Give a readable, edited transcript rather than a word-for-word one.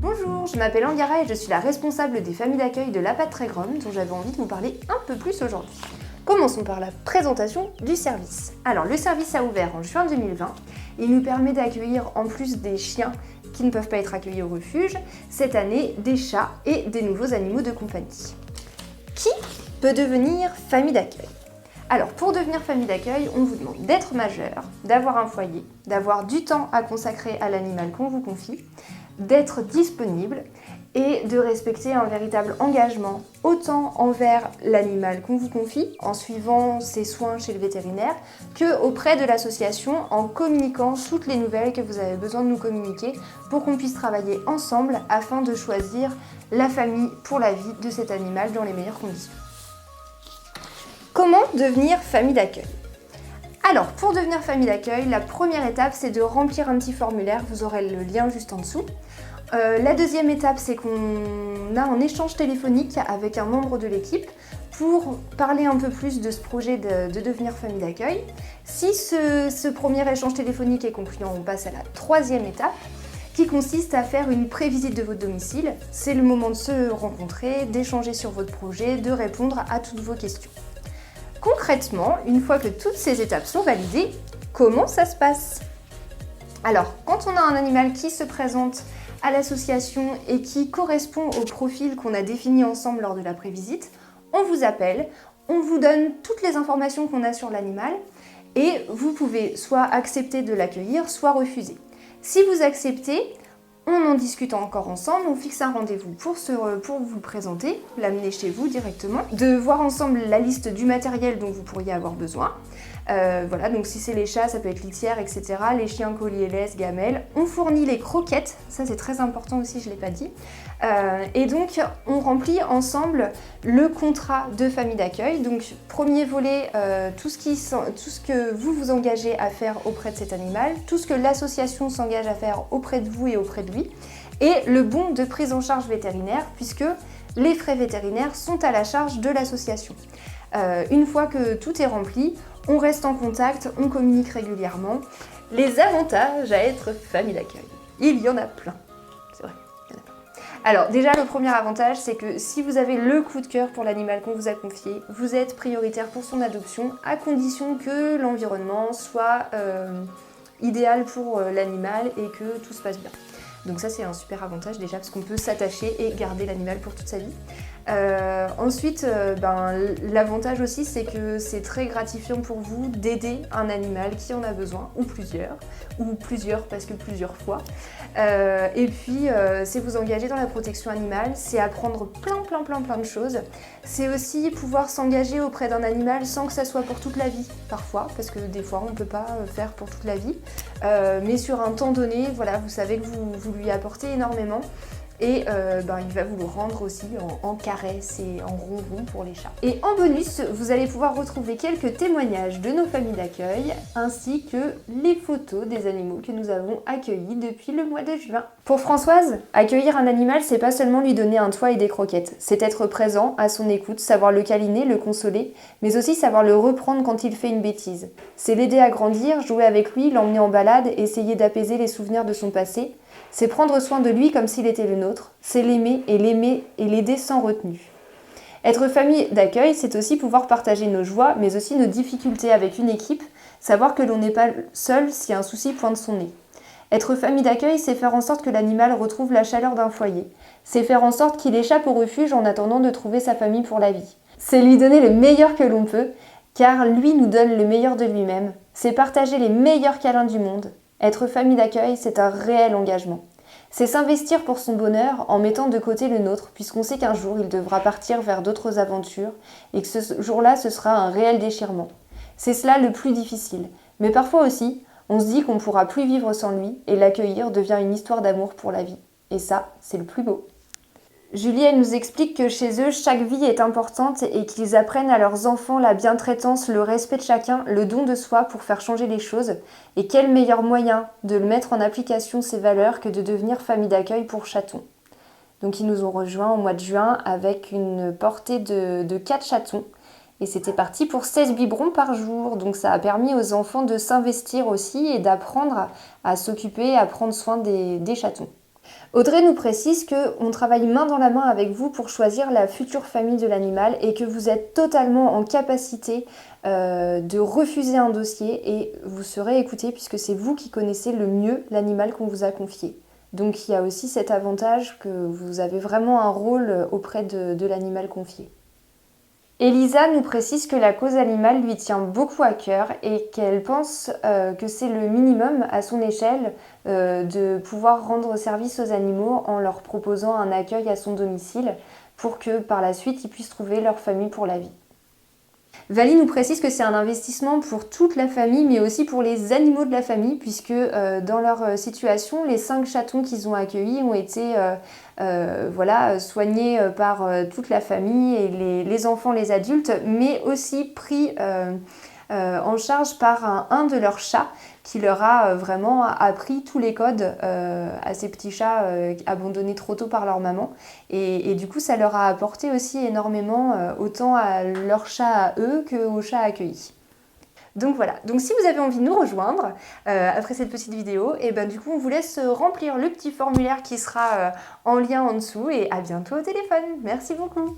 Bonjour, je m'appelle Angara et je suis la responsable des familles d'accueil de l'Apat-Trégrom dont j'avais envie de vous parler un peu plus aujourd'hui. Commençons par la présentation du service. Alors le service a ouvert en juin 2020. Il nous permet d'accueillir en plus des chiens qui ne peuvent pas être accueillis au refuge, cette année des chats et des nouveaux animaux de compagnie. Qui peut devenir famille d'accueil ? Alors pour devenir famille d'accueil, on vous demande d'être majeur, d'avoir un foyer, d'avoir du temps à consacrer à l'animal qu'on vous confie, d'être disponible et de respecter un véritable engagement autant envers l'animal qu'on vous confie en suivant ses soins chez le vétérinaire que auprès de l'association en communiquant toutes les nouvelles que vous avez besoin de nous communiquer pour qu'on puisse travailler ensemble afin de choisir la famille pour la vie de cet animal dans les meilleures conditions. Comment devenir famille d'accueil ? Alors, pour devenir famille d'accueil, la première étape, c'est de remplir un petit formulaire. Vous aurez le lien juste en dessous. La deuxième étape, c'est qu'on a un échange téléphonique avec un membre de l'équipe pour parler un peu plus de ce projet de devenir famille d'accueil. Si ce premier échange téléphonique est concluant, on passe à la troisième étape qui consiste à faire une prévisite de votre domicile. C'est le moment de se rencontrer, d'échanger sur votre projet, de répondre à toutes vos questions. Concrètement, une fois que toutes ces étapes sont validées, comment ça se passe ? Alors, quand on a un animal qui se présente à l'association et qui correspond au profil qu'on a défini ensemble lors de la prévisite, on vous appelle, on vous donne toutes les informations qu'on a sur l'animal et vous pouvez soit accepter de l'accueillir, soit refuser. Si vous acceptez, on en discute encore ensemble, on fixe un rendez-vous pour vous le présenter, l'amener chez vous directement, de voir ensemble la liste du matériel dont vous pourriez avoir besoin. Voilà, donc si c'est les chats, ça peut être litière, etc. Les chiens, colliers, laisse, gamelles. On fournit les croquettes, ça c'est très important aussi, je ne l'ai pas dit. Et donc, on remplit ensemble le contrat de famille d'accueil. Donc, premier volet, tout ce que vous vous engagez à faire auprès de cet animal, tout ce que l'association s'engage à faire auprès de vous et auprès de lui, et le bon de prise en charge vétérinaire, puisque les frais vétérinaires sont à la charge de l'association. Une fois que tout est rempli, on reste en contact, on communique régulièrement. Les avantages à être famille d'accueil, il y en a plein. C'est vrai, il y en a plein. Alors déjà, le premier avantage, c'est que si vous avez le coup de cœur pour l'animal qu'on vous a confié, vous êtes prioritaire pour son adoption, à condition que l'environnement soit idéal pour l'animal et que tout se passe bien. Donc ça, c'est un super avantage déjà, parce qu'on peut s'attacher et garder l'animal pour toute sa vie. Ensuite, l'avantage aussi, c'est que c'est très gratifiant pour vous d'aider un animal qui en a besoin, ou plusieurs parce que plusieurs fois. Et puis, c'est vous engager dans la protection animale, c'est apprendre plein de choses. C'est aussi pouvoir s'engager auprès d'un animal sans que ça soit pour toute la vie, parfois, parce que des fois, on ne peut pas faire pour toute la vie. Mais sur un temps donné, voilà, vous savez que vous lui apportez énormément. Et il va vous le rendre aussi en caresse et en ronron pour les chats. Et en bonus, vous allez pouvoir retrouver quelques témoignages de nos familles d'accueil, ainsi que les photos des animaux que nous avons accueillis depuis le mois de juin. Pour Françoise, accueillir un animal, c'est pas seulement lui donner un toit et des croquettes, c'est être présent, à son écoute, savoir le câliner, le consoler, mais aussi savoir le reprendre quand il fait une bêtise. C'est l'aider à grandir, jouer avec lui, l'emmener en balade, essayer d'apaiser les souvenirs de son passé. C'est prendre soin de lui comme s'il était le nôtre, c'est l'aimer et l'aider sans retenue. Être famille d'accueil, c'est aussi pouvoir partager nos joies, mais aussi nos difficultés avec une équipe, savoir que l'on n'est pas seul si un souci pointe son nez. Être famille d'accueil, c'est faire en sorte que l'animal retrouve la chaleur d'un foyer. C'est faire en sorte qu'il échappe au refuge en attendant de trouver sa famille pour la vie. C'est lui donner le meilleur que l'on peut, car lui nous donne le meilleur de lui-même. C'est partager les meilleurs câlins du monde. Être famille d'accueil, c'est un réel engagement. C'est s'investir pour son bonheur en mettant de côté le nôtre, puisqu'on sait qu'un jour il devra partir vers d'autres aventures et que ce jour-là, ce sera un réel déchirement. C'est cela le plus difficile. Mais parfois aussi, on se dit qu'on ne pourra plus vivre sans lui et l'accueillir devient une histoire d'amour pour la vie. Et ça, c'est le plus beau. Julie, elle nous explique que chez eux, chaque vie est importante et qu'ils apprennent à leurs enfants la bientraitance, le respect de chacun, le don de soi pour faire changer les choses. Et quel meilleur moyen de mettre en application ces valeurs que de devenir famille d'accueil pour chatons. Donc ils nous ont rejoints au mois de juin avec une portée de 4 chatons. Et c'était parti pour 16 biberons par jour. Donc ça a permis aux enfants de s'investir aussi et d'apprendre à s'occuper, à prendre soin des chatons. Audrey nous précise qu'on travaille main dans la main avec vous pour choisir la future famille de l'animal et que vous êtes totalement en capacité de refuser un dossier et vous serez écouté puisque c'est vous qui connaissez le mieux l'animal qu'on vous a confié. Donc il y a aussi cet avantage que vous avez vraiment un rôle auprès de l'animal confié. Elisa nous précise que la cause animale lui tient beaucoup à cœur et qu'elle pense que c'est le minimum à son échelle de pouvoir rendre service aux animaux en leur proposant un accueil à son domicile pour que par la suite ils puissent trouver leur famille pour la vie. Vali nous précise que c'est un investissement pour toute la famille mais aussi pour les animaux de la famille puisque dans leur situation, les 5 chatons qu'ils ont accueillis ont été soignés par toute la famille et les enfants, les adultes, mais aussi pris en charge par un de leurs chats qui leur a vraiment appris tous les codes à ces petits chats abandonnés trop tôt par leur maman. Et du coup, ça leur a apporté aussi énormément, autant à leur chat à eux qu'aux chats accueillis. Donc voilà, donc si vous avez envie de nous rejoindre après cette petite vidéo, et ben du coup on vous laisse remplir le petit formulaire qui sera en lien en dessous et à bientôt au téléphone. Merci beaucoup.